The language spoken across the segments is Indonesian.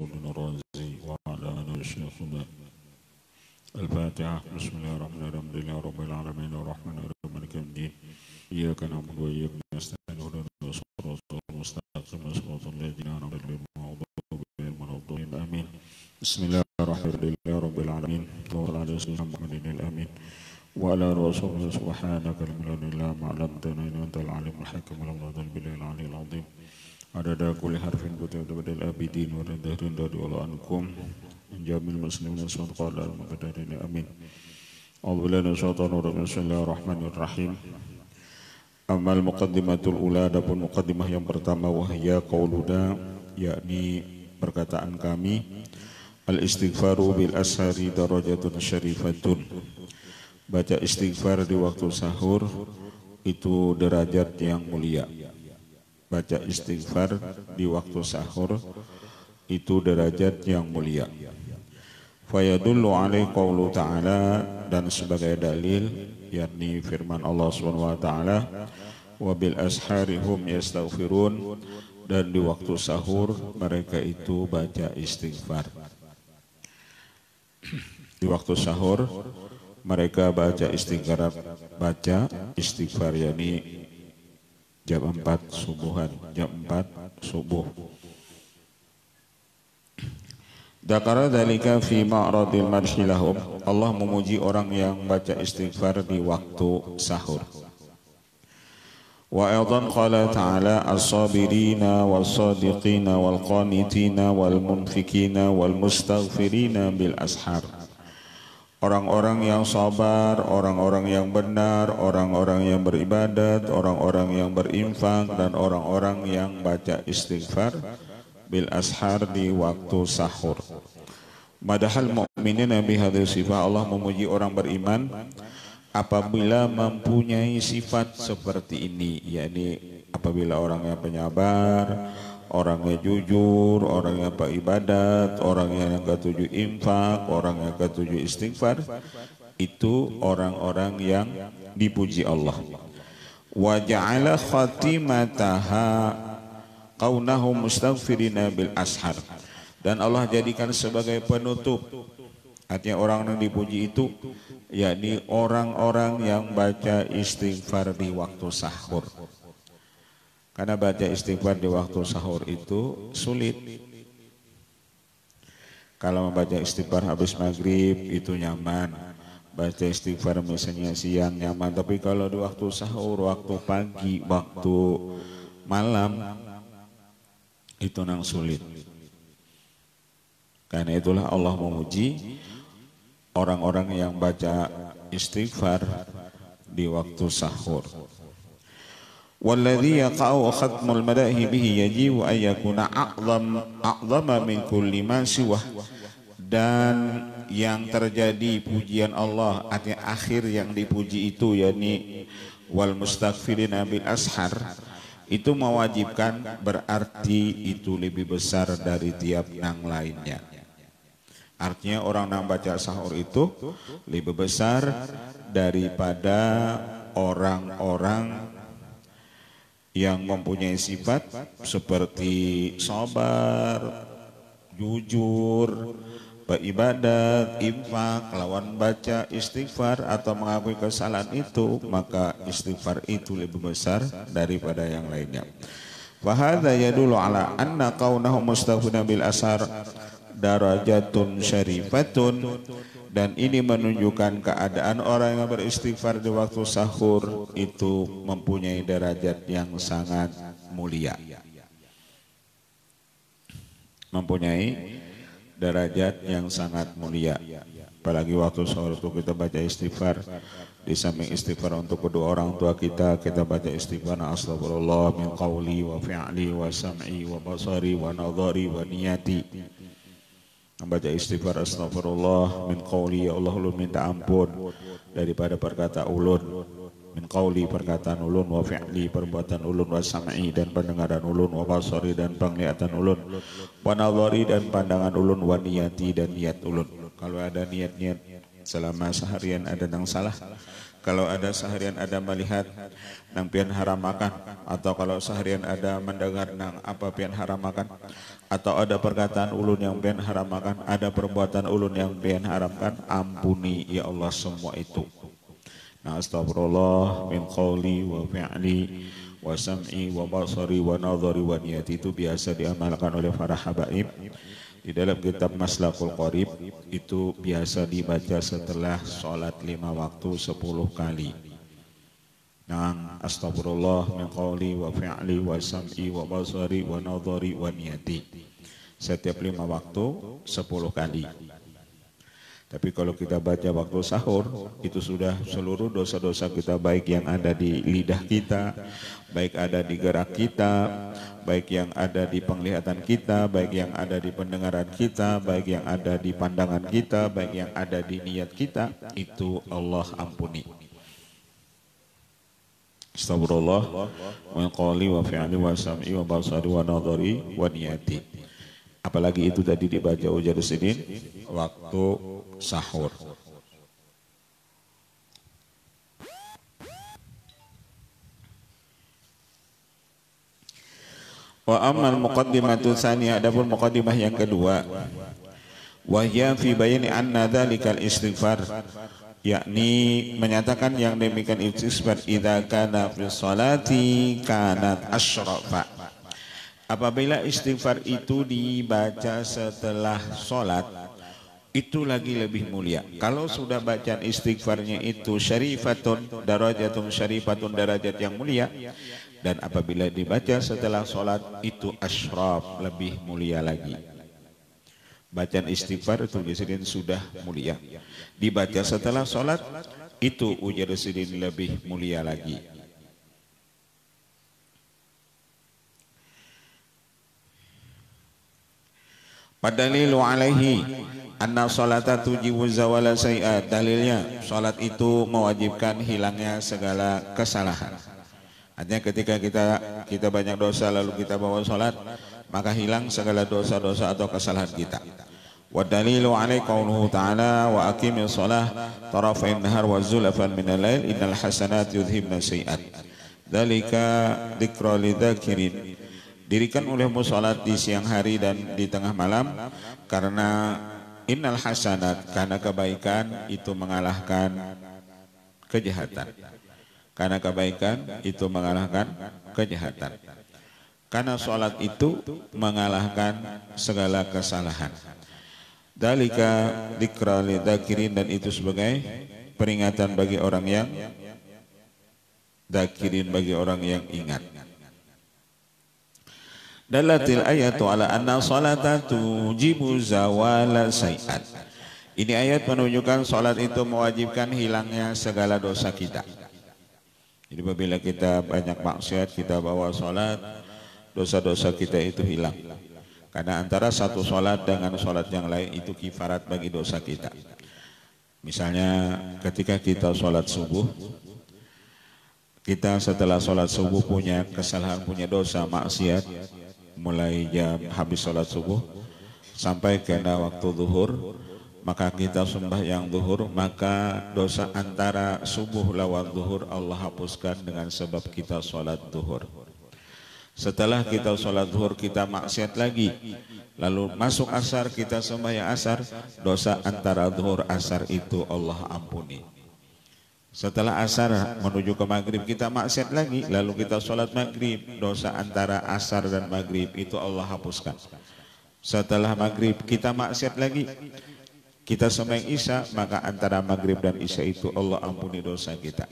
بن الرازي وعلى آله الشيخنا الفاتحة. بسم الله الرحمن الرحيم. الحمد لله رب العالمين الرحمن الرحيم مالك يوم الدين إياك نعبد وإياك نستعين اهدنا الصراط المستقيم صراط الذين أنعمت عليهم غير المغضوب عليهم ولا الضالين آمين. بسم الله الرحمن الرحيم رب العالمين اللهم على سيدنا محمد الآمين وعلى رسوله سبحانك لا إله إلا علمتنا إن أنت العليم الحكيم والله بالله العلي العظيم عدد كل حرف كتب بدل الآبدين والدهرين dari Allah ankum jamil muslimin sallallahu alaihi wasallam amin. A'udzubillahi minasyaitonir rajim. Bismillahirrahmanirrahim. Amal muqaddimatul ula, adapun muqaddimah yang pertama wahya qauluna, yakni perkataan kami, al istighfaru bil ashari darajatun syarifatun. Baca istighfar di waktu sahur itu derajat yang mulia. Baca istighfar di waktu sahur itu derajat yang mulia. Fayadullu alaihi qaulu ta'ala, dan sebagai dalil yakni firman Allah Subhanahu wa taala, wa bil ashari hum yastaghfirun, dan di waktu sahur mereka itu baca istighfar. Di waktu sahur mereka baca istighfar yakni jam 4 subuhan, jam 4 subuh. Dzakara dzalika fi ma'radil madhi lahum. Allah memuji orang yang baca istighfar di waktu sahur. Wa aidan qala ta'ala as-sabirina was-sadiqina wal-qanitina wal-munfikina wal-mustaghfirina bil ashar. Orang-orang yang sabar, orang-orang yang benar, orang-orang yang beribadat, orang-orang yang berinfak, dan orang-orang yang baca istighfar bil ashar di waktu sahur. Madahal mu'minin nabi hadhihi sifat, Allah memuji orang beriman apabila mempunyai sifat seperti ini, yakni apabila orangnya penyabar, orangnya jujur, orangnya beribadat, orangnya yang ketujuh infak, orangnya ketujuh istighfar, itu orang-orang yang dipuji Allah. Wa ja'ala khatimataha qaunahum mustaghfirina bil ashar, dan Allah jadikan sebagai penutup, artinya orang yang dipuji itu yakni orang-orang yang baca istighfar di waktu sahur. Karena baca istighfar di waktu sahur itu sulit. Kalau membaca istighfar habis maghrib itu nyaman, baca istighfar misalnya siang nyaman, tapi kalau di waktu sahur, waktu pagi, waktu malam itu nang sulit. Karena itulah Allah memuji orang-orang yang baca istighfar di waktu sahur. Walladhi yaqa'u khatmul madahi bihi yajibu an yakuna a'zama min kulli ma siwah, dan yang terjadi pujian Allah, artinya akhir yang dipuji itu yakni wal mustaghfirina bil ashar, itu mewajibkan, berarti itu lebih besar dari tiap yang lainnya. Artinya orang yang baca sahur itu lebih besar daripada orang-orang yang mempunyai sifat seperti sabar, jujur, beribadat, infak, lawan baca istighfar atau mengakui kesalahan itu, maka istighfar itu lebih besar daripada yang lainnya. Fahadha yadullu ala anna qaunahum mustaghfirina bil ashar darajatun syarifatun, dan ini menunjukkan keadaan orang yang beristighfar di waktu sahur itu mempunyai derajat yang sangat mulia. Mempunyai derajat yang sangat mulia. Apalagi waktu sahur itu kita baca istighfar, di samping istighfar untuk kedua orang tua kita, kita baca istighfar astagfirullah min qawli wa fi'li wa sam'i wa basari wa nadhari wa niyati. Membaca istighfar astagfirullah min qawli, ya Allah ulun minta ampun daripada perkataan ulun, min qawli perkataan ulun, wa fi'li perbuatan ulun, wa sam'i dan pendengaran ulun, wa basari dan penglihatan ulun, wa nadhari dan pandangan ulun, wa niyati dan niat ulun. Kalau ada niat-niat selama seharian ada nang salah. Kalau ada seharian ada melihat nang pian haram makan, atau kalau seharian ada mendengar nang apa pian haram makan, atau ada perkataan ulun yang pian haram makan, ada perbuatan ulun yang pian haramkan, ampuni ya Allah semua itu. Nah, astagfirullah min qawli wa fi'li wa sam'i wa basari wa nadhari wa niyati, itu biasa diamalkan oleh para habaib. Di dalam kitab Maslakul Qorib itu biasa dibaca setelah sholat 5 waktu 10 kali. Nah, astagfirullah min qawli wa fi'li wa sam'i wa basari wa nadhari wa niyati. Setiap 5 waktu 10 kali. Tapi kalau kita baca waktu sahur, itu sudah seluruh dosa-dosa kita, baik yang ada di lidah kita, baik ada di gerak kita, baik yang ada di penglihatan kita, baik yang ada di pendengaran kita, baik yang ada di pandangan kita, baik yang ada di niat kita, itu Allah ampuni. Astagfirullah min qawli wa fi'li wa sam'i wa basari wa nadhari wa niyati. Apalagi itu tadi dibaca Ujaruddin waktu sahur. Wa ammal muqaddimatu tsaniyah, adapun muqaddimah yang kedua, wa hiya fi bayani anna dzalikal istighfar, yakni menyatakan yang demikian istighfar idza kana fi sholati kanat asyrafa. Apabila istighfar itu dibaca setelah sholat, itu lagi lebih mulia. Kalau sudah bacaan istighfarnya itu syarifatun darajatun syarifatun, derajat yang mulia, dan apabila dibaca setelah sholat itu asyraf, lebih mulia lagi. Bacaan istighfar itu Ujaruddin sudah mulia, dibaca setelah sholat itu Ujaruddin lebih mulia lagi. Padalilu alaihi anna sholata tujibu zawala sayi'at, dalilnya sholat itu mewajibkan hilangnya segala kesalahan. Artinya ketika kita banyak dosa lalu kita bawa sholat, maka hilang segala dosa-dosa atau kesalahan kita. Wa dalilu alaihi qauluhu ta'ala wa aqimis sholah tarafain nahar wa zulafan minal lail innal hasanat yudhibna sayi'at. Dzalika dzikra lidzakirin. Dirikan olehmu sholat di siang hari dan di tengah malam, karena innal hasanat, karena kebaikan itu mengalahkan kejahatan. Karena kebaikan itu mengalahkan kejahatan. Karena sholat itu mengalahkan segala kesalahan. Dzalika dzikra lidzakirin, dan itu sebagai peringatan bagi orang yang dzakirin, bagi orang yang ingat. Dalatil ayatu ala anna salata tujibu zawala sayi'at. Ini ayat menunjukkan salat itu mewajibkan hilangnya segala dosa kita. Jadi apabila kita banyak maksiat, kita bawa salat, dosa-dosa kita itu hilang. Karena antara satu salat dengan salat yang lain itu kifarat bagi dosa kita. Misalnya ketika kita salat subuh, kita setelah salat subuh punya kesalahan, punya dosa maksiat, mulai jam habis sholat subuh sampai kena waktu zuhur, maka kita sembahyang zuhur, maka dosa antara subuh lawan zuhur Allah hapuskan dengan sebab kita sholat zuhur. Setelah kita sholat zuhur kita maksiat lagi, lalu masuk asar kita sembahyang asar, dosa antara zuhur asar itu Allah ampuni. Setelah asar menuju ke maghrib kita maksiat lagi, lalu kita sholat maghrib, dosa antara asar dan maghrib itu Allah hapuskan. Setelah maghrib kita maksiat lagi, kita sembahyang isya, maka antara maghrib dan isya itu Allah ampuni dosa kita.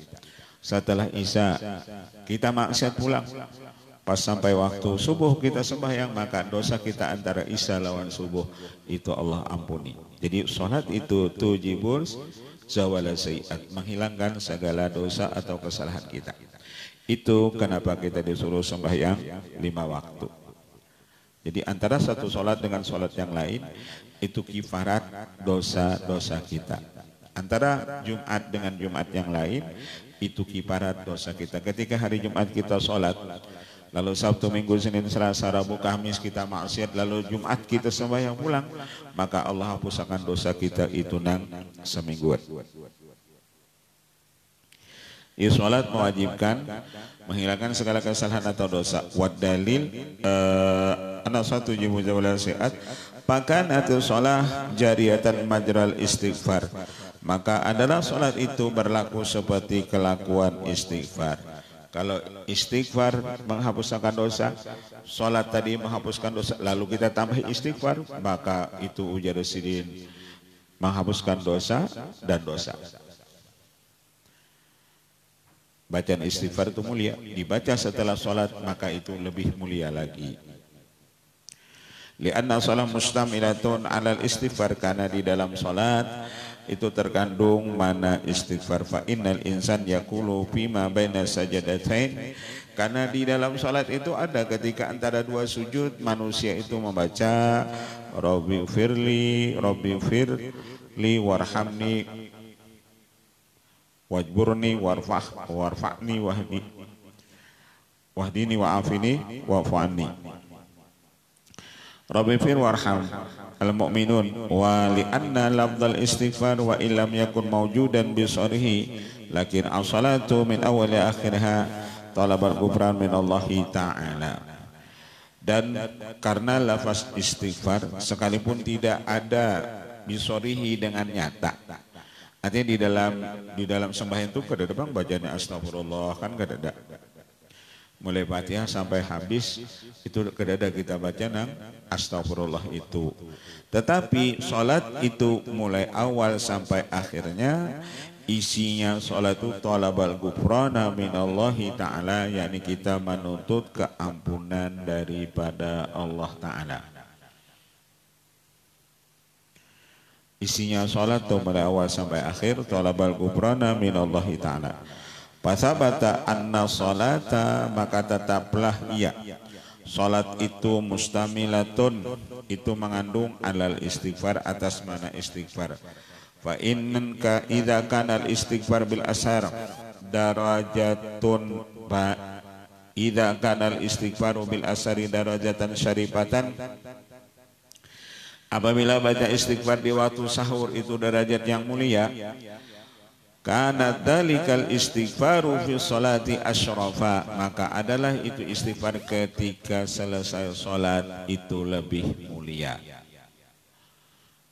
Setelah isya kita maksiat pulang, pas sampai waktu subuh kita sembahyang, maka dosa kita antara isya lawan subuh itu Allah ampuni. Jadi sholat itu tujibul zawala sayi'at, menghilangkan segala dosa atau kesalahan kita. Itu kenapa kita disuruh sembahyang 5 waktu. Jadi antara satu sholat dengan sholat yang lain itu kifarat dosa-dosa kita. Antara Jumat dengan Jumat yang lain itu kifarat dosa kita. Ketika hari Jumat kita sholat, Lalu Sabtu, Minggu, Senin, Selasa, Rabu, Kamis kita maksiat, lalu Jumat kita sembahyang pulang, maka Allah hapus akan dosa kita itu nang semingguan. Sholat mewajibkan menghilangkan segala kesalahan atau dosa. Wad dalil anak satu jibu jawal sehat. Pakan atau sholat jariyatan majral istighfar. Maka adalah sholat itu berlaku seperti kelakuan istighfar. Kalau istighfar menghapuskan dosa, sholat tadi menghapuskan dosa, lalu kita tambah istighfar, maka itu ujar Sidin menghapuskan dosa dan dosa. Bacaan istighfar itu mulia, dibaca setelah sholat maka itu lebih mulia lagi. Lianna sholat mustamilatun alal istighfar, karena di dalam sholat itu terkandung mana istighfar. Fa innal insan yaqulu fima baina sajadatain, karena di dalam salat itu ada ketika antara dua sujud manusia itu membaca Rabbi firli warhamni wajburni warfa'ni wahdini wa'afini wa'fu'anni. Rabbi fir warham al-mu'minun wa li'anna lafdhal istighfar wa illam yakun mawjudan bisarihi lakin as-salatu min awali akhirha talabal ghufran min Allahi ta'ala. Dan karena lafaz istighfar sekalipun tidak ada bisarihi dengan nyata, artinya di dalam sembahyang itu kadang-kadang bacanya astagfirullah kan kadang-kadang mulai Fatihah sampai habis itu kedada kita baca nang astagfirullah itu. Tetapi sholat itu mulai awal sampai akhirnya isinya sholat itu talabal ghufrana minallahi ta'ala, yakni kita menuntut keampunan daripada Allah Ta'ala. Isinya sholat itu mulai awal sampai akhir talabal ghufrana minallahi ta'ala. Pasabata anna sholata, maka tetaplah ia sholat itu mustamilatun, itu mengandung alal istighfar, atas mana istighfar. Fa innaka idza kana al istighfar bil asar darajatun idza kana al istighfaru bil asari darajatan syarifatan, apabila baca istighfar di waktu sahur itu derajat yang mulia, karena dalikal istighfaru fi sholati asyrafa, maka adalah itu istighfar ketika selesai sholat itu lebih mulia.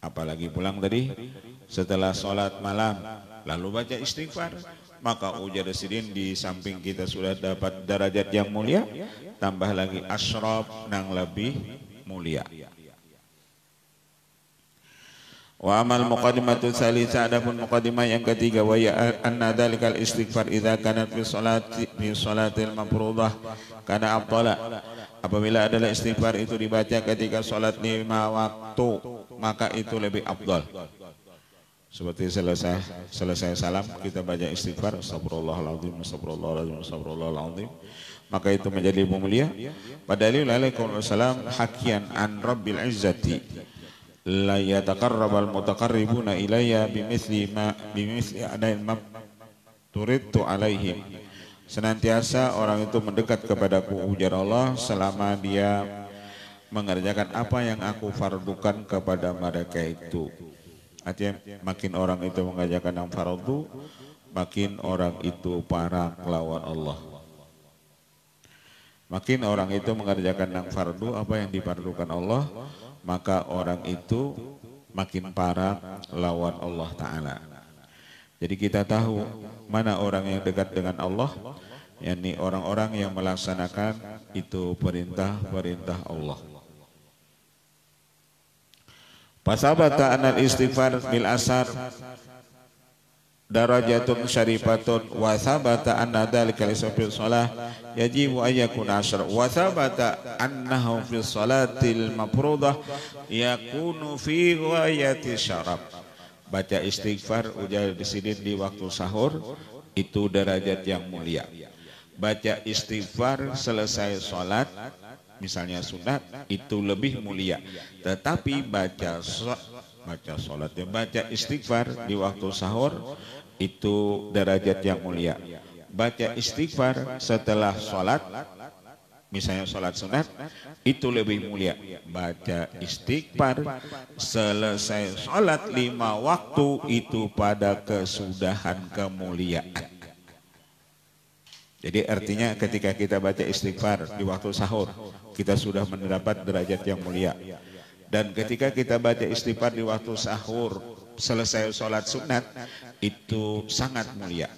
Apalagi pulang tadi setelah sholat malam lalu baca istighfar, maka ujar Sidin di samping kita sudah dapat derajat yang mulia, tambah lagi asyraf yang lebih mulia. Wa amal muqaddimatu tsalitsah, adapun muqaddimah yang ketiga, wa ya anna dzalikal istighfar idza kana fi shalatil mafruḍah kana afdala, apabila adalah istighfar itu dibaca ketika salat 5 waktu maka itu lebih afdal. Seperti selesai salam kita baca istighfar astagfirullahaladzim astagfirullahaladzim astagfirullahaladzim, maka itu menjadi lebih mulia. Padahal alaikum wassalam hakian an rabbil izzati la yataqarrabal mutaqarribuna ilayya bimithli adain ma turidtu alaihim, senantiasa orang itu mendekat kepadaku ujar Allah selama dia mengerjakan apa yang aku fardukan kepada mereka itu. Artinya makin orang itu mengerjakan yang fardu, makin orang itu parah lawan Allah. Makin orang itu mengerjakan yang fardu, apa yang difardukan Allah, maka orang itu makin parah lawan Allah Ta'ala. Jadi kita tahu mana orang yang dekat dengan Allah, yakni orang-orang yang melaksanakan itu perintah-perintah Allah. Pasabata anal istighfar bil asar darajatun syarifatun wa sabata anna dzalika lisafil shalah yajibu ayyakun asyra wa sabata annahu fi salatil mafruḍah yakunu fi ghayati syarab. Baca istighfar ujar di sini di waktu sahur itu derajat yang mulia. Baca istighfar selesai salat misalnya sunat itu lebih mulia. Tetapi baca istighfar di waktu sahur itu derajat yang mulia. Baca istighfar setelah sholat misalnya sholat sunat, itu lebih mulia. Baca istighfar selesai sholat 5 waktu itu pada kesudahan kemuliaan. Jadi artinya ketika kita baca istighfar di waktu sahur, kita sudah mendapat derajat yang mulia. Dan ketika kita baca istighfar di waktu sahur selesai sholat sunat, itu sangat mulia.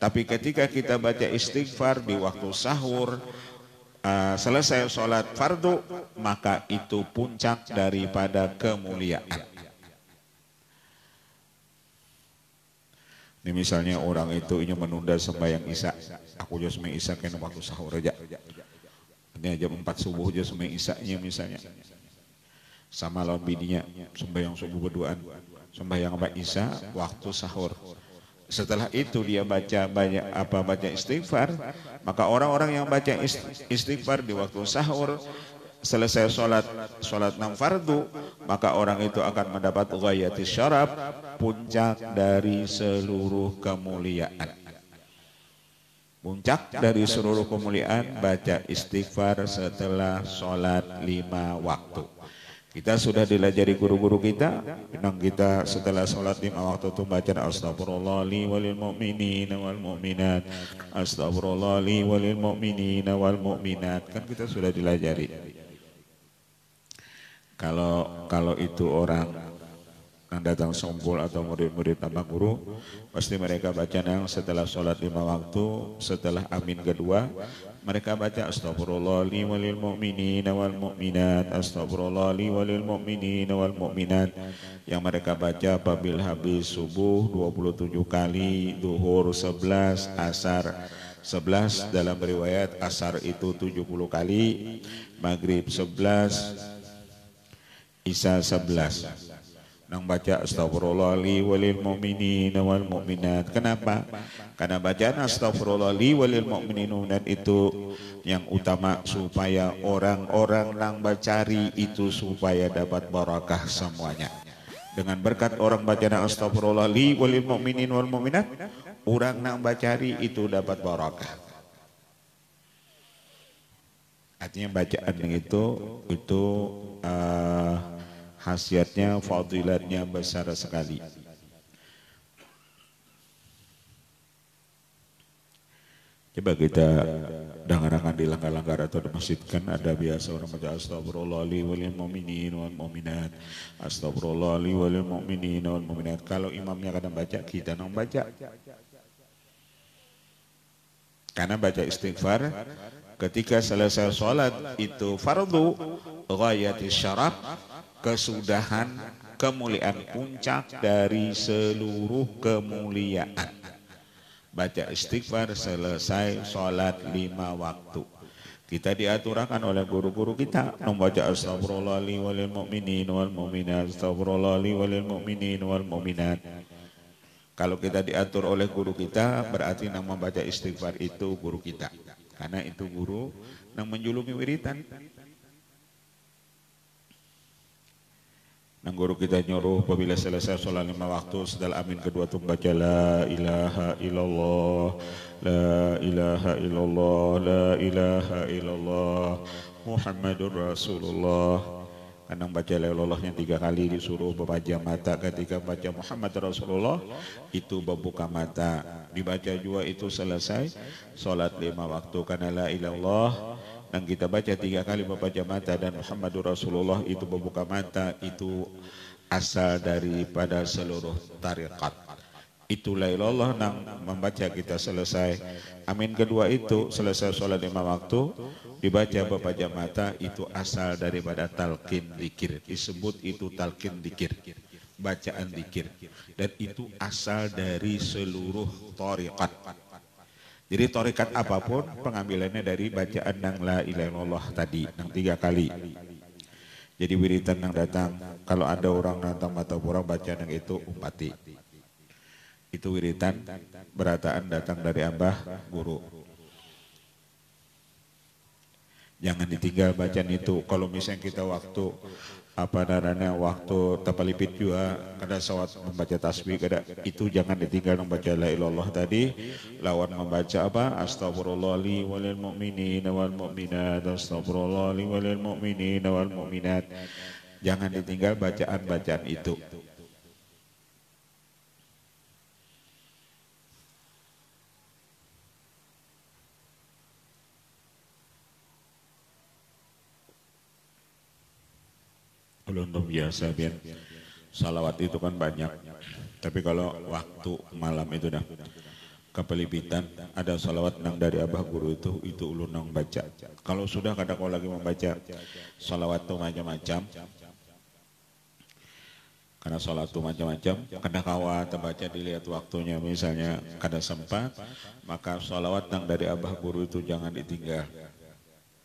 Tapi ketika kita baca istighfar di waktu sahur selesai sholat fardu, maka itu puncak daripada kemuliaan. Ini misalnya orang itu ingin menunda sembahyang isya, aku just sembahyang isya kan waktu sahur aja. Ini jam 4 subuh aja sembahyang isya-nya misalnya. Sama lawan bidinya sembahyang subuh berduaan, sembahyang isya waktu sahur. Setelah itu dia baca istighfar, maka orang-orang yang baca istighfar di waktu sahur selesai sholat 6 fardu, maka orang itu akan mendapat ghayatis syaraf, puncak dari seluruh kemuliaan. Puncak dari seluruh kemuliaan baca istighfar setelah sholat 5 waktu. Kita sudah dilajari guru-guru kita, memang kita setelah sholat 5 waktu itu baca astagfirullah li walil mu'minina wal mu'minat, astagfirullah li walil mu'minina wal mu'minat, kan kita sudah dilajari. Kalau itu orang yang datang sombol atau murid-murid tambah guru, pasti mereka baca yang setelah sholat 5 waktu, setelah amin kedua, mereka baca astagfirullah li walil mu'minina wal mu'minat, astagfirullah li walil mu'minina wal mu'minat, yang mereka baca apabila habis subuh 27 kali, duhur 11, asar 11, dalam riwayat asar itu 70 kali, maghrib 11, isya 11. Nang baca astagfirullah li walil mu'minina wal mu'minat. Kenapa? Karena bacaan astagfirullah li walil mu'minina itu yang utama supaya orang-orang nang bacari itu supaya dapat barakah semuanya. Dengan berkat orang bacaan astagfirullah li walil mu'minin wal mu'minat, orang nang bacari itu dapat barakah. Artinya bacaan itu khasiatnya, fadilatnya besar sekali. Coba kita dengarkan di langgar-langgar atau di masjid, kan ada biasa orang baca astagfirullah li walil mu'minin wal mu'minat, astagfirullah li walil mu'minin wal mu'minat. Kalau imamnya kadang baca, kita nang baca. Karena baca istighfar ketika selesai sholat itu fardu ghayatis syaraf, kesudahan kemuliaan, puncak dari seluruh kemuliaan. Baca istighfar selesai sholat 5 waktu. Kita diaturakan oleh guru-guru kita membaca astagfirullah li walil mu'minin wal mu'minat, astagfirullah li walil mu'minin wal mu'minat. Kalau kita diatur oleh guru kita, berarti yang membaca istighfar itu guru kita. Karena itu guru yang menjulungi wiritan. Nang guru kita nyuruh apabila selesai sholat 5 waktu, setelah amin kedua tu baca la ilaha illallah, la ilaha illallah, la ilaha illallah, Muhammadur Rasulullah. Kadang baca la ilallahnya 3 kali disuruh berpejam mata. Ketika baca Muhammad Rasulullah itu berbuka mata. Dibaca juga itu selesai sholat 5 waktu. Karena la ilallah dan kita baca 3 kali berpejam mata dan Muhammadur Rasulullah itu berbuka mata, itu asal daripada seluruh tarikat. Itu la ilallah nang membaca kita selesai amin kedua itu selesai sholat 5 waktu dibaca berpejam mata, itu asal daripada talqin dzikir. Disebut itu talqin dzikir, bacaan dzikir, dan itu asal dari seluruh tarikat. Jadi tarikat apapun pengambilannya dari bacaan nang la ilaha illallah tadi nang 3 kali. Jadi wiritan yang datang, kalau ada orang datang atau orang baca yang itu umpati. Itu wiritan berataan datang dari Abah guru. Jangan ditinggal bacaan itu. Kalau misalnya kita waktu apa namanya waktu tapalipit juga kada sawat membaca tasbih kada itu jangan ditinggal membaca la ilallah tadi lawan membaca apa astagfirullah li walil mu'minin wal mu'minat astagfirullah li walil mu'minin wal mu'minat jangan ditinggal bacaan-bacaan itu. Belum biasa biar salawat itu kan banyak. Tapi kalau waktu malam itu dah kepelipitan ada salawat nang dari abah guru itu ulun nang baca. Kalau sudah kadang kau lagi membaca salawat itu macam-macam. Karena salat itu macam-macam, kadang kawa terbaca dilihat waktunya misalnya kada sempat, maka salawat nang dari abah guru itu jangan ditinggal.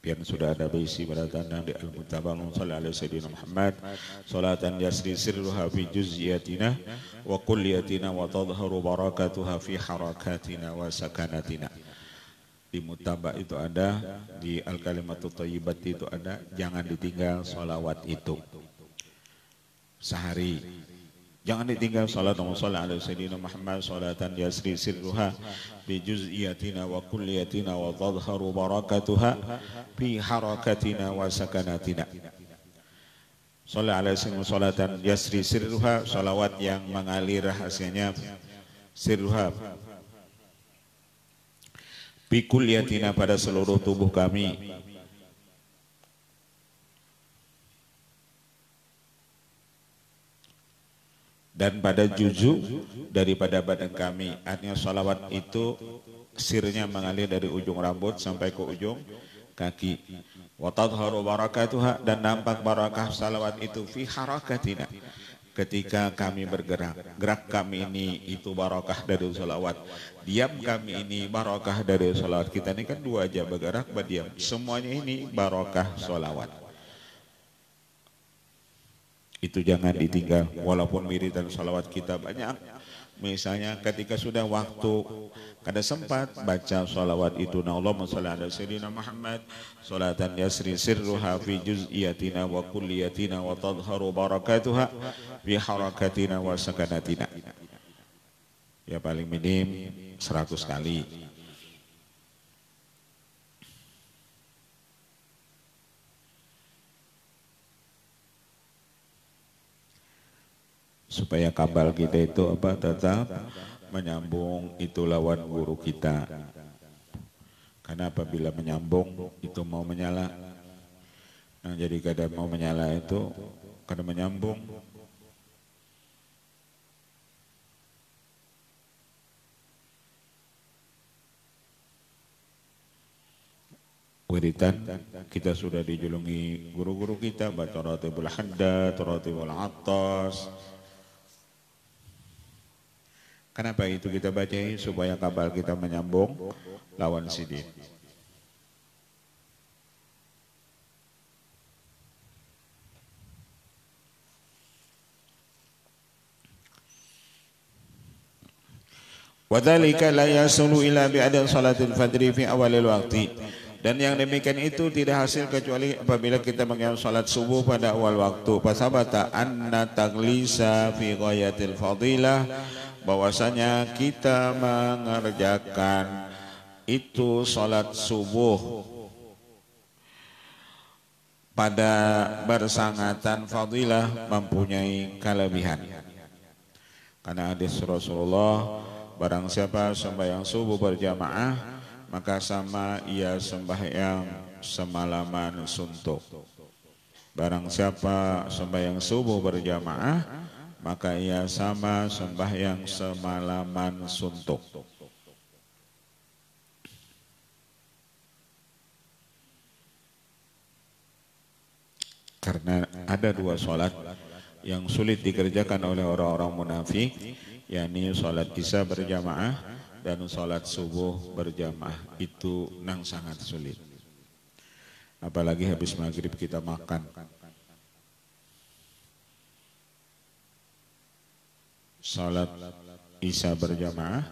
Biar sudah ada berisi pada tanda di Al-Mutabal sallallahu alaihi sayyidina Muhammad salatan yasri sirruha fi juz'iyatina wa kulliyatina wa tadhharu barakatuha fi harakatina wa sakanatina. Di Mutabak itu ada, di Al-Kalimatut Thayyibat itu ada, jangan ditinggal salawat itu sehari. Jangan ditinggal salat sallallahu alaihi sayyidina Muhammad salatan yasri sirruha bi juz'iyatina wa kulliyatina wa tadhharu barakatuha fi harakatina wa sakanatina. Sallallahu alaihi wasallam salatan yasri sirruha salawat yang mengalir rahasianya sirruha bi kulliyatina pada seluruh tubuh kami. Dan pada juzu daripada badan kami. Artinya salawat itu sirnya mengalir dari ujung rambut sampai ke ujung kaki. Wa tadhharu barakatuha dan nampak barakah salawat itu fi harakatina. Ketika kami bergerak, gerak kami ini itu barakah dari salawat. Diam kami ini barakah dari salawat. Kita ini kan dua aja bergerak berdiam. Semuanya ini barakah salawat. Itu jangan ditinggal walaupun wiridan salawat kita banyak. Misalnya ketika sudah waktu kada sempat baca salawat itu na Allahumma shalli ala sayyidina Muhammad salatan yasri sirruha fi juz'iyatina wa kulliyatina wa tadhharu barakatuha fi harakatina wa sakanatina. Ya paling minim 100 kali. Supaya kabal kita itu apa tetap menyambung itu lawan guru kita. Karena apabila menyambung itu mau menyala. Nah jadi kadang mau menyala itu kadang menyambung. Wiritan kita sudah dijulungi guru-guru kita baca Ratibul Haddad, Ratibul Attas. Kenapa itu kita bacain? Supaya kabal kita menyambung lawan sidin. Wadzalika la yasulu ila bi'adad salatil fajri fi awalil waqti. Dan yang demikian itu tidak hasil kecuali apabila kita mengerjakan salat subuh pada awal waktu. Fasabata anna taglisa fi ghayatil fadilah, bahwasanya kita mengerjakan itu salat subuh pada bersangatan fadilah mempunyai kelebihan. Karena hadis Rasulullah, barang siapa sembahyang subuh berjamaah maka sama ia sembahyang semalaman suntuk. Barang siapa sembahyang subuh berjamaah maka ia sama sembahyang semalaman suntuk. Karena ada dua sholat yang sulit dikerjakan oleh orang-orang munafik, yakni sholat isya berjamaah dan sholat subuh berjamaah. Itu nang sangat sulit. Apalagi habis maghrib kita makan. Sholat isya berjamaah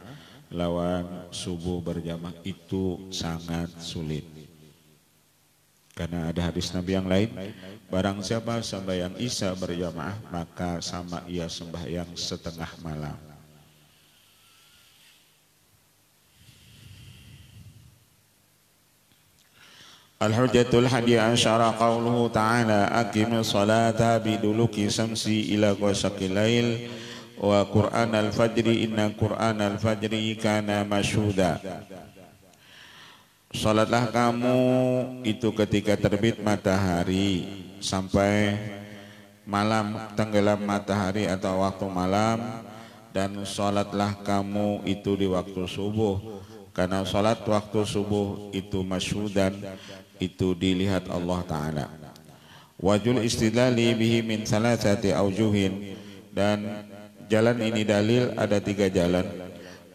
lawan subuh berjamaah itu sangat sulit. Karena ada hadis Nabi yang lain, barang siapa sembahyang Isya berjamaah maka sama ia sembahyang setengah malam. Al-Hujjatul Hadiya Asyara qauluhu ta'ala aqimis salata biduluki samsi ila ghasaqil lail wa Qur'an al-fajri inna Qur'an al-fajri kana masyhuda. Salatlah kamu itu ketika terbit matahari sampai malam tenggelam matahari atau waktu malam, dan salatlah kamu itu di waktu subuh, karena salat waktu subuh itu masyhudan, itu dilihat Allah Ta'ala. Wajul istidlali bihi min salasati aujuhin, dan jalan ini dalil ada 3 jalan.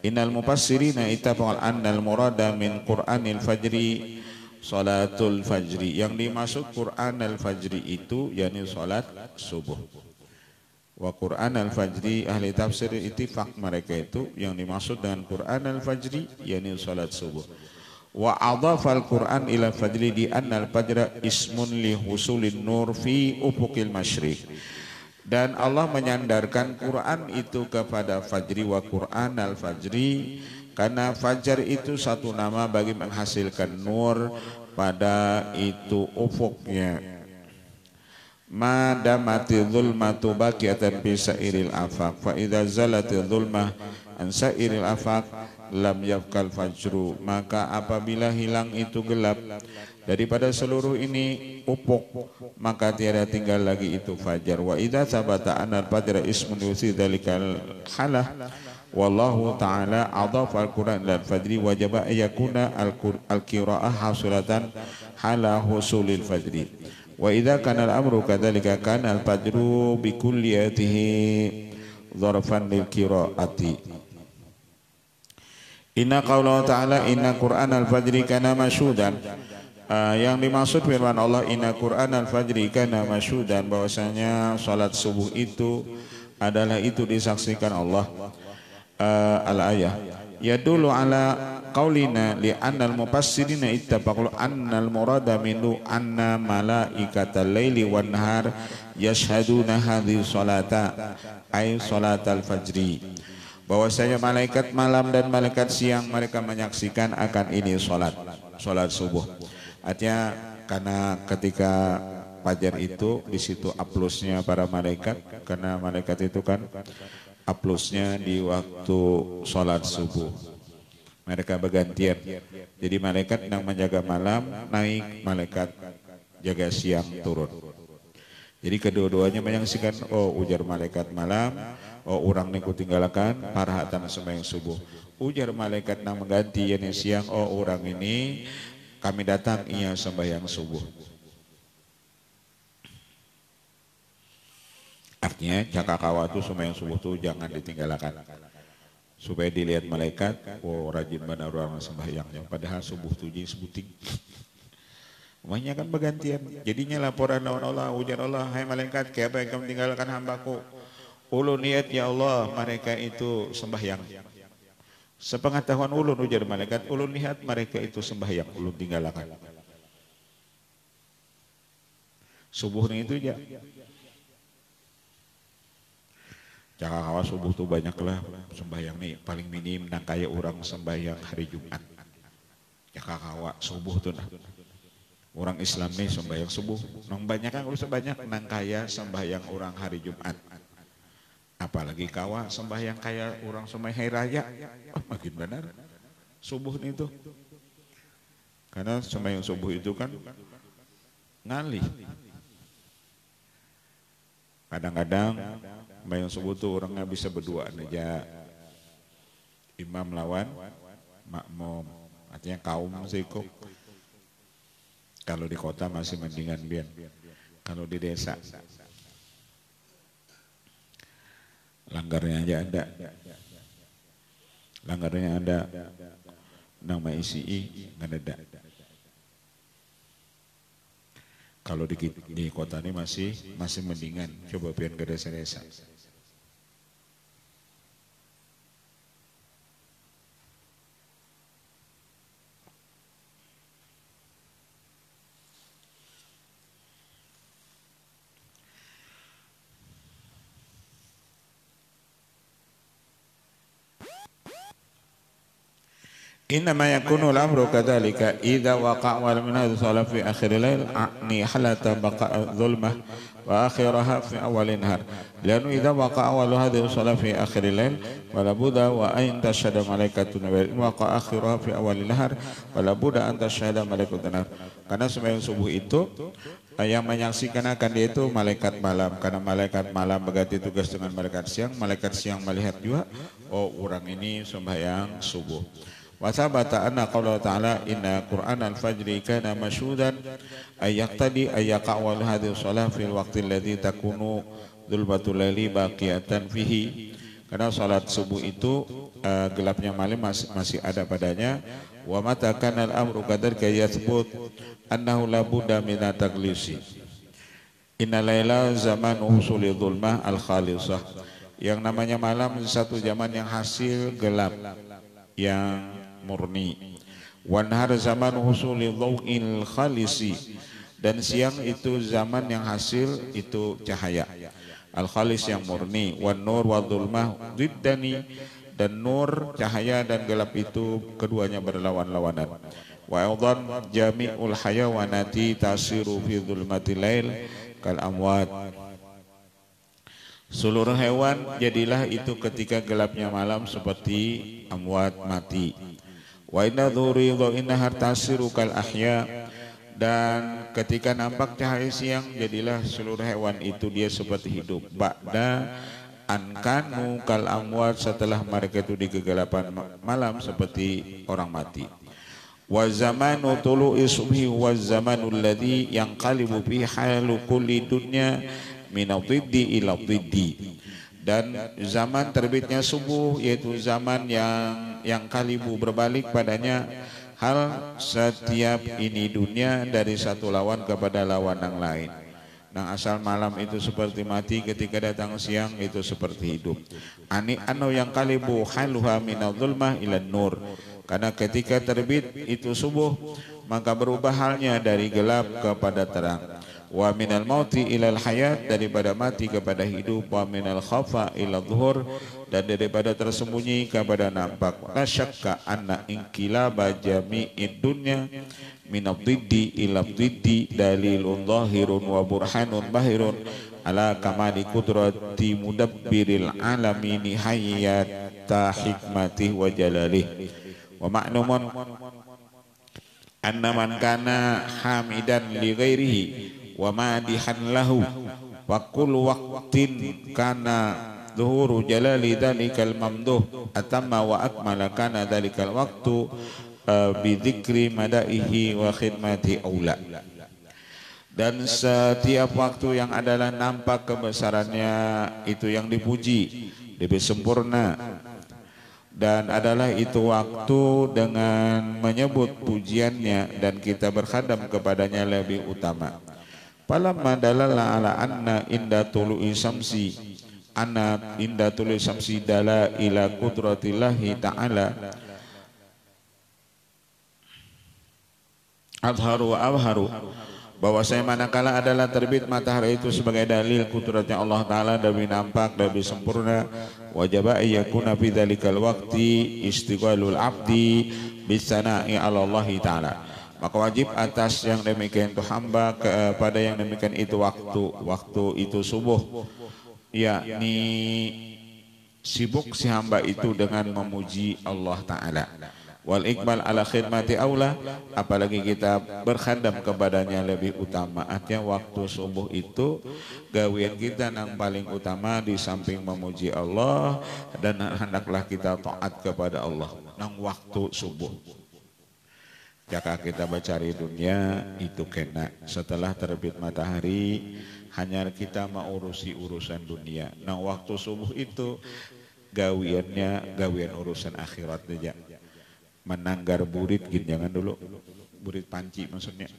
Innal mufassirina ittafaqal annal murada min Qur'anil fajri salatul fajri, yang dimaksud Qur'an al-fajri itu yakni salat subuh. Wa Qur'an al-fajri, ahli tafsir ittifaq mereka itu yang dimaksud dengan Qur'an al-fajri yakni salat subuh. Wa adhafa al-Qur'an ila fajri di anna al-fajra ismun li husulin nur fi ufuqil masyriq. Dan Allah menyandarkan Quran itu kepada fajri wa Qur'an al-fajri, karena fajar itu satu nama bagi menghasilkan nur pada itu ufuknya. Madamati dhulmatu baqiyatan fi sairil afaq, fa idza zalati dhulmah an sairil afaq lam yafkal fajru, maka apabila hilang itu gelap daripada seluruh ini ufuk, maka tiada tinggal lagi itu fajar. Wa idza sabata anna al-fajra ismun yusi dzalikal halah wallahu ta'ala adhafa al-Qur'an ila al-fajri wajaba ayakuna al-qira'ah hasulatan hala husulil fajri. Wa idza kana al-amru kadzalika kana al-fajru bi kulliyatihi dzarfan lil qira'ati. Inna qaullahu ta'ala inna Qur'an al-fajri kana masyhudan, yang dimaksud firman Allah inna Qur'an al-fajri kana masyhudan, bahwasanya salat subuh itu adalah itu disaksikan Allah. Al-ayah yadullu ala qaulina li annal mufassirina ittafaqu annal murada minhu anna malaikatal laili wan nahar yashhaduna hadhihi salata ay salatal fajri, bahwasanya malaikat malam dan malaikat siang mereka menyaksikan akan ini salat subuh. Artinya karena ketika fajar itu di situ aplusnya para malaikat, karena malaikat itu kan aplusnya di waktu sholat subuh. Mereka bergantian. Jadi malaikat yang menjaga malam naik, malaikat jaga siang turun. Jadi kedua-duanya menyaksikan, oh ujar malaikat malam, oh orang niku tinggalkan parahatan sembahyang subuh. Ujar malaikat yang mengganti yang siang, oh orang ini kami datang ia sembahyang subuh. Artinya cakakawa itu sembahyang subuh itu jangan ditinggalkan, supaya dilihat malaikat, oh rajin benar orang sembahyangnya, padahal subuh itu jadi sebuting. Makanya kan bergantian. Jadinya laporan lawan Allah, ujar Allah, hai malaikat, kenapa yang kamu tinggalkan hambaku? Ulun niat ya Allah, mereka itu sembahyang. Sepengetahuan ulun, ujar malaikat, ulun lihat mereka itu sembahyang, ulun tinggalkan. Subuhnya itu ya. Jangan kawas subuh tuh banyak lah sembahyang nih, paling minim nang kaya orang sembahyang hari Jumat. Jangan kawa subuh tuh nah. Orang Islam nih sembahyang subuh, nang banyak kan udah sebanyak nang kaya sembahyang orang hari Jumat. Apalagi kawa sembahyang kaya orang sembahyang hari raya, makin benar subuh nih tuh. Karena sembahyang subuh itu kan ngalih. Kadang-kadang sembahyang subuh tuh orangnya bisa berdua aja, imam lawan makmum, artinya kaum siko. Kalau di kota masih mendingan biar, kalau di desa langgarnya aja ada, langgarnya ada, nama ICI nggak ada. Kalau di kota ini masih mendingan, coba pian ke desa-desa. Innama yakunu al-amru kadzalika idza waqa'a wal min hadhihi shalah fi akhir al-lail a'ni halata baqa' dhulmah wa akhiraha fi awal nahar. Lianna idza waqa'a awal hadhihi shalah fi akhir al-lail wala budda wa an tashhada malaikatun wa waqa'a akhiraha fi awal nahar wala budda an tashhada malaikatun. Karena sembahyang subuh itu yang menyaksikan akan dia itu malaikat malam, karena malaikat malam berganti tugas dengan malaikat siang melihat juga, oh orang ini sembahyang subuh. Wa sabata anna qawla ta'ala inna Qur'an al-fajri kana masyhudan ay yaqtadi ay yaqa'wal hadhihi shalah fil waqti alladhi takunu dhulmatul laili baqiyatan fihi. Karena salat subuh itu gelapnya malam masih ada padanya. Wa mata kana al-amru kadzalika yathbut annahu la budda min taglisi. Inna laila zamanu husuli dhulmah al-khalisah. Yang namanya malam satu zaman yang hasil gelap yang murni. Wan har zaman husuli dhau'il khalisi, dan siang itu zaman yang hasil itu cahaya al khalis yang murni. Wan nur wa dhulmah diddani, dan nur cahaya dan gelap itu keduanya berlawan-lawanan. Wa aidan jami'ul hayawanati tasiru fi dhulmatil lail kal amwat. Seluruh hewan jadilah itu ketika gelapnya malam seperti amwat, mati. Wa inna dhuri wa inna hartasiru kal ahya, dan ketika nampak cahaya siang jadilah seluruh hewan itu dia seperti hidup. Ba'da ankanu kal amwat, setelah mereka itu di kegelapan malam seperti orang mati. Wa zamanu tulu'i subhi wa zamanul ladzi yanqalibu fi halu kulli dunya minadiddi ila diddi, dan zaman terbitnya subuh yaitu zaman yang kalibu berbalik padanya hal setiap ini dunia dari satu lawan kepada lawan yang lain. Nah, asal malam itu seperti mati, ketika datang siang itu seperti hidup. Ani anu yang kalibu haluha minadh-dhulmah ila nur, karena ketika terbit itu subuh maka berubah halnya dari gelap kepada terang. Wa minal mauti ilal hayat, daripada mati kepada hidup. Wa minal khafa ila dhuhur, dan daripada tersembunyi kepada nampak. La syakka anna inqilaba jami'id dunya minad diddi ila diddi dalilun zahirun wa burhanun bahirun ala kamali qudrati mudabbiril alamin hayyata hikmatih wa jalalih. Wa ma'lumun anna man kana hamidan li ghairihi wa madihan lahu wa kullu waqtin kana dhuhuru jalali dhalikal mamduh atamma wa akmala kana dhalikal waqtu bi dzikri madaihi wa khidmati aula. Dan setiap waktu yang adalah nampak kebesarannya itu yang dipuji, lebih sempurna, dan adalah itu waktu dengan menyebut pujiannya dan kita berkhadam kepadanya lebih utama. Falamma dalala ala anna inda tulu'i samsi dala ila qudratillahi ta'ala adharu wa abharu, bahwasanya manakala adalah terbit matahari itu sebagai dalil kudratnya Allah Ta'ala, lebih nampak, lebih sempurna. Wajib yakuna fi dzalikal waqti istiqbalul abdi bisana'i 'ala Allah Ta'ala, maka wajib atas yang demikian itu hamba kepada yang demikian itu waktu itu subuh, yakni sibuk si hamba itu dengan memuji Allah Ta'ala. Wal iqbal ala khidmati aula, apalagi kita berkhadam kepadanya lebih utama. Artinya waktu subuh itu gawean kita yang paling utama di samping memuji Allah, dan hendaklah kita taat kepada Allah nang waktu subuh. Jika kita mencari dunia itu kena setelah terbit matahari, hanya kita mengurusi urusan dunia. Nah, waktu subuh itu gawiannya gawian urusan akhirat aja. Menanggar burit gini, jangan dulu burit panci maksudnya.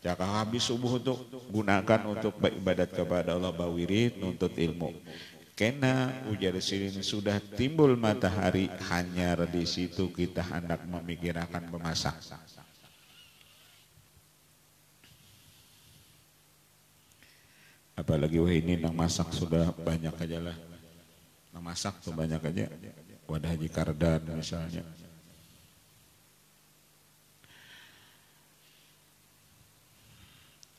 Jika habis subuh untuk gunakan untuk beribadat kepada Allah, bawirid, nuntut ilmu. Kena ujar sini sudah timbul matahari, hanya di situ kita hendak memikirkan memasak. Apalagi wah ini nang masak sudah banyak aja lah. Nang masak tuh banyak aja. Wadah Haji Kardan misalnya.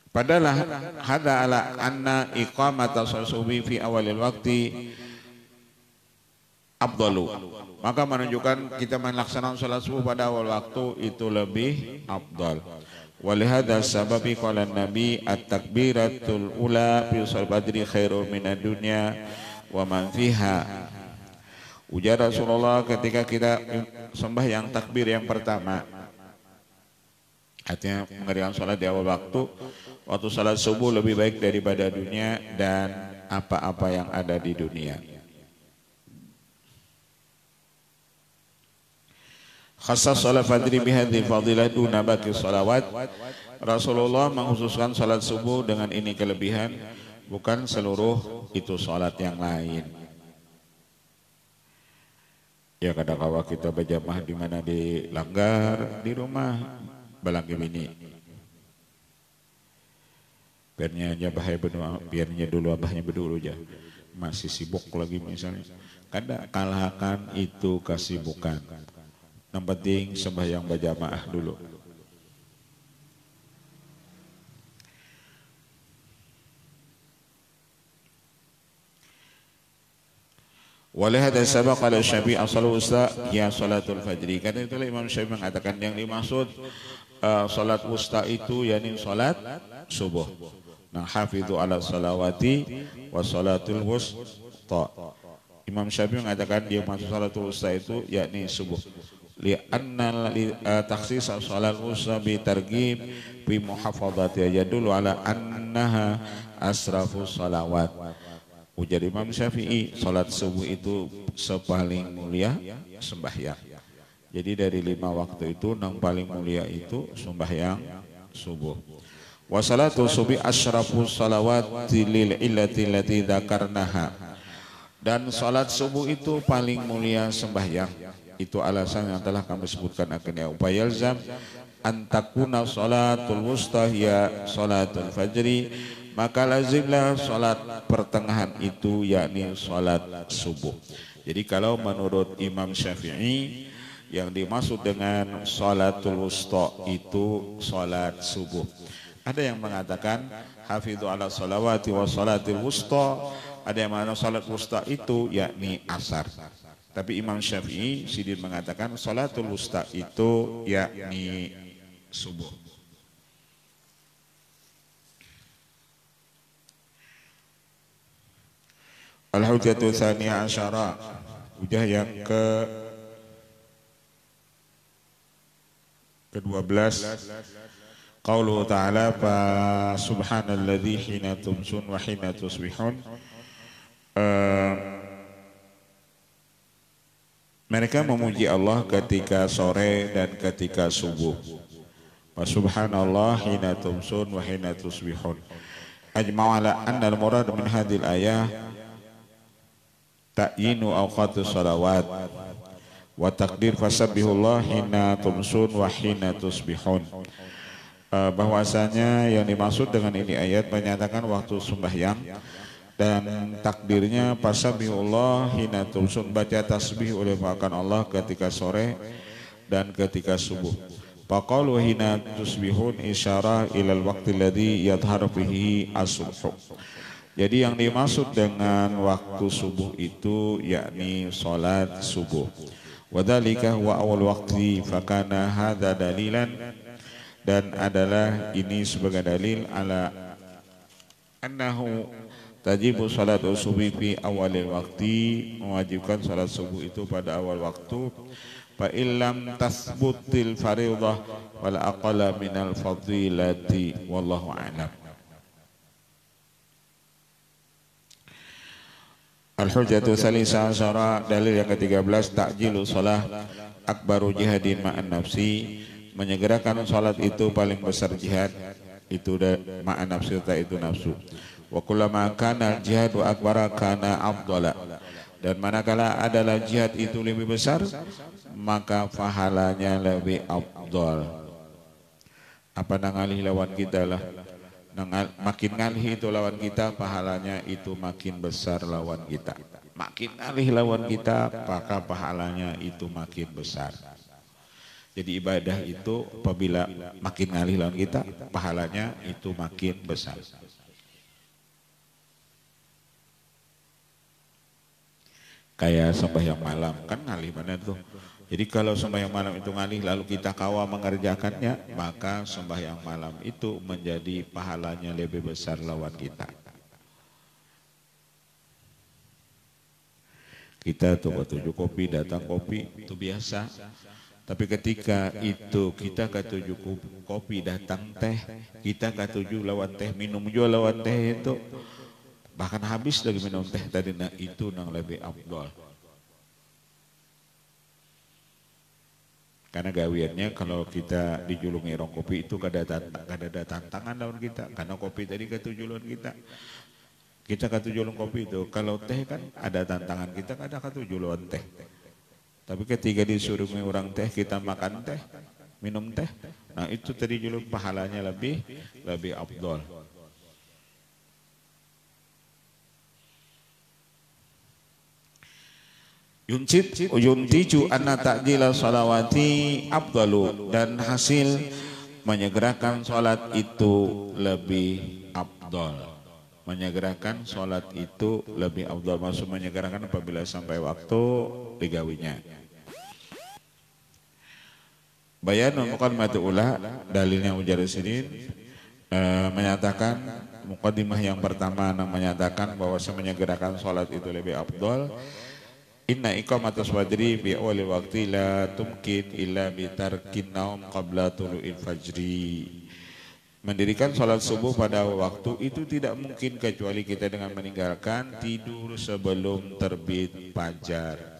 Padahal hada ala anna iqamata subuhi fi awalil waqti afdalu. Maka menunjukkan kita melaksanakan salat subuh pada awal waktu itu lebih afdal. Walihada sababi qala Nabi at-takbiratul ula fi shalat badri khairu minad dunya wa man fiha. Ujar Rasulullah ketika kita sembahyang takbir yang pertama, artinya mengerjakan sholat di awal waktu sholat subuh lebih baik daripada dunia dan apa-apa yang ada di dunia. Khassas sholat fajri bihadhi fadilah duna baki sholawat. Rasulullah mengkhususkan sholat subuh dengan ini kelebihan, bukan seluruh itu sholat yang lain. Ya kadang-kala kita berjamaah di mana di langgar, di rumah balanggi bini. Biarnya aja bahaya berdua, biarnya dulu abahnya berdua aja. Masih sibuk lagi misalnya. Kada kalahkan itu kesibukan. Yang penting sembahyang berjamaah dulu. Oleh hadis sabaq ala Syafi'i as-salatu wusta ya salatul fajri. Karena itulah Imam Syafi'i mengatakan yang dimaksud salat wusta itu yakni salat subuh. Nah, hafidhu ala salawati wa salatul wusta. Imam Syafi'i mengatakan dia maksud salatul wusta itu yakni subuh. Li'anna takhsis salat wusta bi targhib bi muhafadzati yadullu ala annaha asrafus salawat. Ujar Imam Syafi'i, salat subuh itu sepaling mulia sembahyang. Jadi dari 5 waktu itu yang paling mulia itu sembahyang subuh. Wa salatu subuh asyrafus salawati lil illati allati dzakarnaha. Dan salat subuh itu paling mulia sembahyang. Itu alasan yang telah kami sebutkan akan ya upaya ilzam antakuna salatul wusta ya salatul fajri. Maka lazimlah salat pertengahan itu yakni salat subuh. Jadi kalau menurut Imam Syafi'i yang dimaksud dengan salatul wusta itu salat subuh. Ada yang mengatakan hafidhu ala salawati wa salatil wusta. Ada yang mengatakan salat wusta itu yakni asar. Tapi Imam Syafi'i sidin mengatakan salatul wusta itu yakni subuh. Al-hujjatu tsaniyah asyara, hujjah yang ke-12. Qauluhu ta'ala fa subhanalladzi hina tumsun wa hina tusbihun. Mereka memuji Allah ketika sore dan ketika subuh. Wa subhanallah hina tumsun wa hina tusbihun. Ajma'u ala anna al-murad min hadhil ayah ta'yinu awqatus salawat wa takdir fasabbihullah hina tumsun wa hina tusbihun. Bahwasanya yang dimaksud dengan ini ayat menyatakan waktu sembahyang dan takdirnya fasabbihullah hina tumsun, baca tasbih oleh makan Allah ketika sore dan ketika subuh. Faqalu hina tusbihun isyarah ilal waqti alladhi yadhharu fihi as-subh. Jadi yang dimaksud dengan waktu subuh itu yakni salat subuh. Wadzalika huwa awal waqti fakana hadza dalilan, dan adalah ini sebagai dalil ala annahu tajibu salatu subuh fi awalil waqti, mewajibkan salat subuh itu pada awal waktu. Fa illam tasbutil fardhah wal aqalla minal fadilati wallahu a'lam. Al-hujjatu tsalitsah asyara, dalil yang ke-13, ta'jilu shalah akbaru jihadin ma'an nafsi, menyegerakan salat itu paling besar jihad itu ma'an nafsi, itu nafsu. Wa kullama kana al-jihadu akbara kana afdala, dan manakala adalah jihad itu lebih besar maka pahalanya lebih afdal. Apa nangalih lawan kita lah, makin ngalih itu lawan kita, pahalanya itu makin besar lawan kita. Makin ngalih lawan kita, maka pahalanya itu makin besar. Jadi ibadah itu apabila makin ngalih lawan kita, pahalanya itu makin besar. Kayak sembahyang malam kan ngalih mana tuh. Jadi kalau sembahyang malam itu ngalih lalu kita kawa mengerjakannya, maka sembahyang malam itu menjadi pahalanya lebih besar lawan kita. Kita tuh ketujuh kopi, datang kopi, itu biasa. Tapi ketika itu kita ketujuh kopi, datang teh, kita ketujuh lawan teh, minum juga lawan teh itu. Bahkan habis lagi minum teh tadi, nah itu yang lebih afdol. Karena gawiannya kalau kita dijulungi rong kopi itu kada ada tantangan lawan kita. Karena kopi tadi ketujuh lawan kita. Kita ketujuh lawan kopi itu. Kalau teh kan ada tantangan, kita kada ketujuh lawan teh. Tapi ketika disuruh orang teh, kita makan teh, minum teh. Nah itu tadi julung pahalanya lebih afdol. Yuntiju anna ta'jila salawati afdalu, dan hasil menyegerakan salat itu lebih afdol. Menyegerakan salat itu lebih afdal, maksud menyegerakan apabila sampai waktu digawinya. Bayanul muqaddimatul ula, dalilnya Mujarrisidin menyatakan, muqaddimah yang pertama menyatakan bahwa menyegerakan salat itu lebih afdal. Inna iqamatus fajri bi awalil waqti la tumkin illa bi tarkin naum qabla tulu'il fajri. Mendirikan sholat subuh pada waktu itu tidak mungkin kecuali kita dengan meninggalkan tidur sebelum terbit fajar.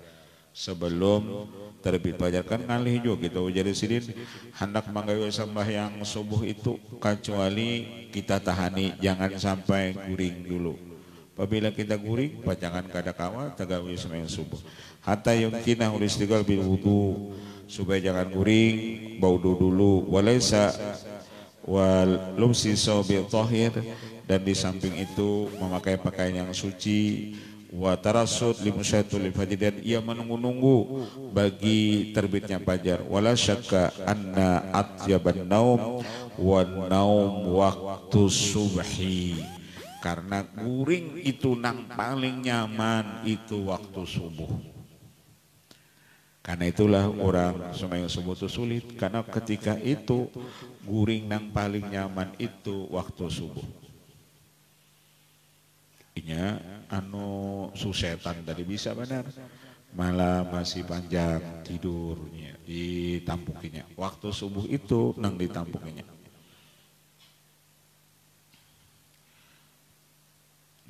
Sebelum terbit fajar kan ngalih juga gitu. Jadi sidin hendak manggawi sembahyang subuh itu kecuali kita tahani, jangan sampai guring dulu. Apabila kita guring, pajangan kada kawa tagawi sembahyang subuh. Hatta yumkina ulistiqal bil wudu, supaya jangan guring, baudu dulu. Walaysa wal lumsi sobil tohir, dan di samping itu memakai pakaian yang suci. Wa tarasud limusyatul fajr, dan ia menunggu-nunggu bagi terbitnya fajar. Wala syakka anna atyaban naum wa naum waktu subhi, karena guring itu nang paling nyaman itu waktu subuh. Karena itulah orang sembahyang subuh itu sulit, karena ketika itu guring nang paling nyaman itu waktu subuh. Inya anu susetan tadi bisa benar, malah masih panjang tidurnya ditampukinya. Waktu subuh itu nang ditampukinya.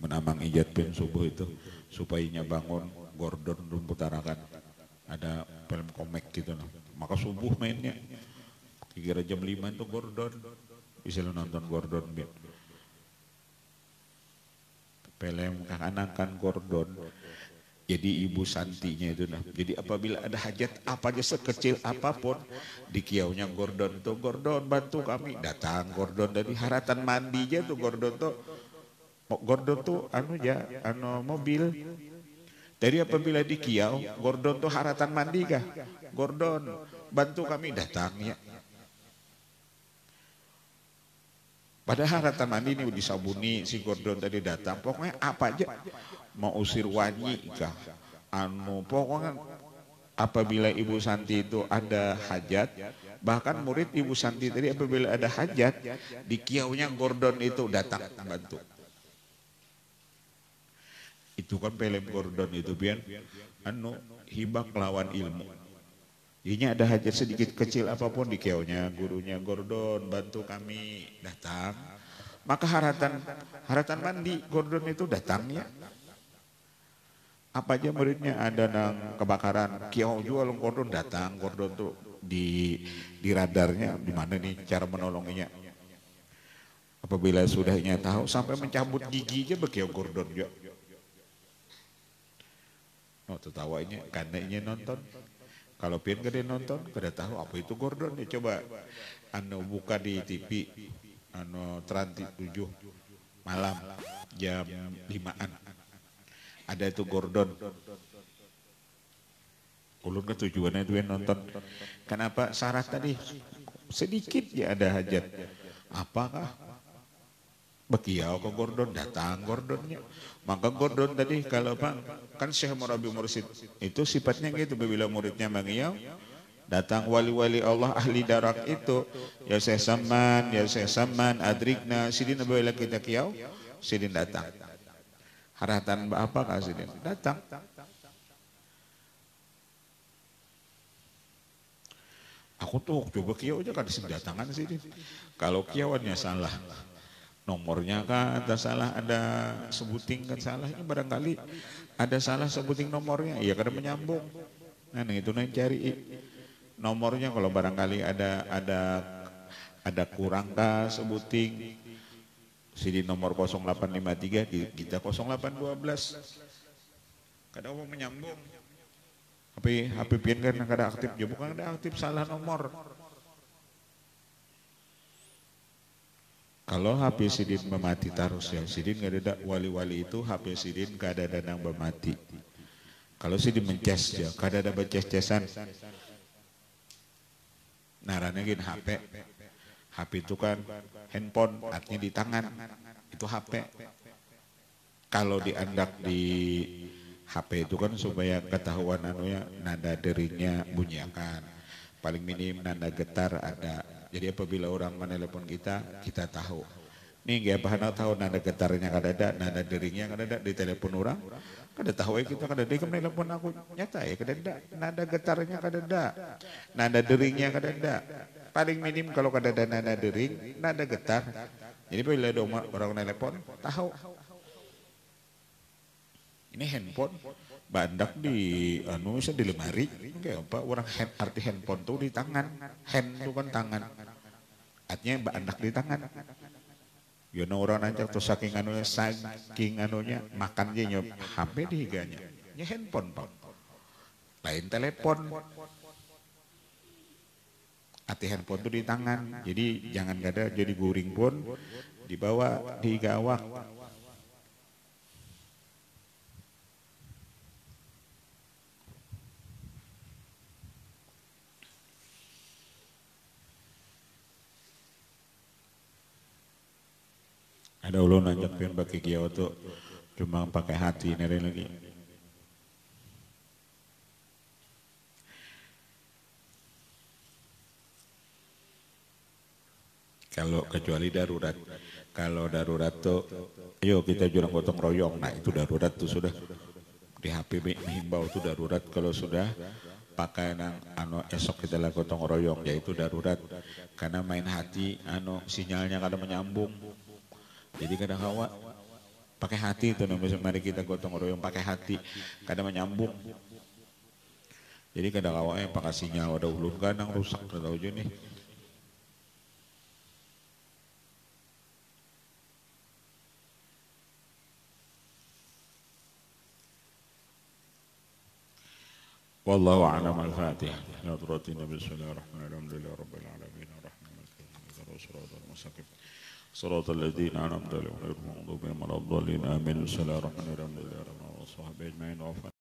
Menamang ijat pin subuh itu supaya nya bangun Gordon rumput arakan. Ada film komik gitu loh. Maka subuh mainnya. Kira jam 5 itu Gordon. Bisa lo nonton Gordon. Film kekanakan Gordon. Jadi ibu santinya itu nah. Jadi apabila ada hajat apa aja sekecil apapun, di kiaunya Gordon tuh, Gordon bantu kami. Datang Gordon dari haratan mandi aja tuh Gordon tuh. Gordon tuh mobil. Jadi apabila di kiau, Gordon tuh haratan mandi kah? Gordon bantu kami, datangnya. Padahal haratan mandi ini disabuni, si Gordon tadi datang. Pokoknya apa aja, mau usir wanyi kah? Pokoknya apabila Ibu Santi itu ada hajat, bahkan murid Ibu Santi tadi apabila ada hajat, di kiaunya Gordon itu datang bantu. Itu kan film Gordon itu biar hibak lawan ilmu. Ini ada hajat sedikit kecil apapun di kiaunya gurunya Gordon bantu kami, datang. Maka haratan mandi Gordon itu datangnya. Apa aja muridnya ada nang kebakaran kiau jual Gordon datang. Gordon tuh di radarnya di mana nih cara menolonginya. Apabila sudahnya tahu sampai mencabut giginya begitu Gordon juga. Oh tertawanya karena ini nonton. Kalau pian gede nonton, kada tahu apa itu Gordon ya, coba buka di TV Trans 7 malam jam 5-an. Ada itu Gordon. Ulun ke tujuannya itu nonton. Kenapa syarat tadi sedikit ya ada hajat. Apakah? Bekiau ke Gordon, datang Gordonnya. Maka Gordon tadi kalau Pak, kan Syekh Murabi Mursid itu sifatnya gitu, bila muridnya mengiau, datang wali-wali Allah ahli darak itu, ya Syekh Saman, Adrikna, sidin bila kita kiau, sidin datang. Haratan apa kah sidin? Datang. Aku tuh coba kiau aja kan datangan sidin. Kalau kiauannya salah, nomornya kan ada salah, ada sebuting kan salah, ini barangkali ada salah sebuting nomornya, iya kada menyambung. Nah itu yang cari nomornya, kalau barangkali ada kurang kah sebuting, sini nomor 0853 kita 0812, kada mau menyambung. HP pian kan kada aktif, ya bukan ada aktif, salah nomor. Kalau HP sidin memati terus ya, sidin nggak ada wali-wali itu HP sidin nggak ada danang memati. Kalau sidin mences ya, kada ada beces-cesan. Naranya gini HP itu kan handphone, artinya di tangan, itu HP. Kalau diandak di HP itu kan supaya ketahuan anunya, nada deringnya bunyikan, paling minim nada getar ada. Jadi apabila orang menelepon kita tahu. Nih gak apa tahu nada getarnya kada ada, nada deringnya kada ada di telepon orang. Kada tahu ya kita kada ada, dia menelepon aku nyata ya kada ada, nada getarnya kada ada, nada deringnya kada ada. Paling minim kalau kada ada nada dering, nada getar. Jadi apabila ada orang menelepon tahu. Ini handphone bandak di bisa di lemari, kayak apa orang arti handphone tuh di tangan, hand itu kan tangan, artinya bandak di tangan. Yono orang aja tuh saking anunya makan aja nyop HP di higanya, ini handphone pak, lain telepon, arti handphone tuh di tangan, jadi jangan kada jadi guring pun dibawa di higa awak. Ada ulun nanjak pian pakai kiau tuh cuma pakai hati nere lagi. Kalau kecuali darurat, kalau darurat tuh, ayo kita jurang gotong royong. Nah itu darurat tuh sudah di HP himbau tuh darurat. Kalau sudah pakai nang esok kita lah gotong royong, yaitu darurat. Karena main hati sinyalnya kada menyambung. Jadi kadang kawa pakai hati itu namanya, mari kita gotong royong pakai hati, kadang menyambung. Jadi kadang kawa pakai sinyal ada ulun kadang rusak tahu aja nih. Wallahu a'lam al-Fatihah. Ya turatina bismillahirrahmanirrahim. Alhamdulillahirabbil alamin arrahmanirrahim. صراط الذين أنعمت عليهم غير المغضوب عليهم ولا الضالين آمين. بسم الله الرحمن الرحيم.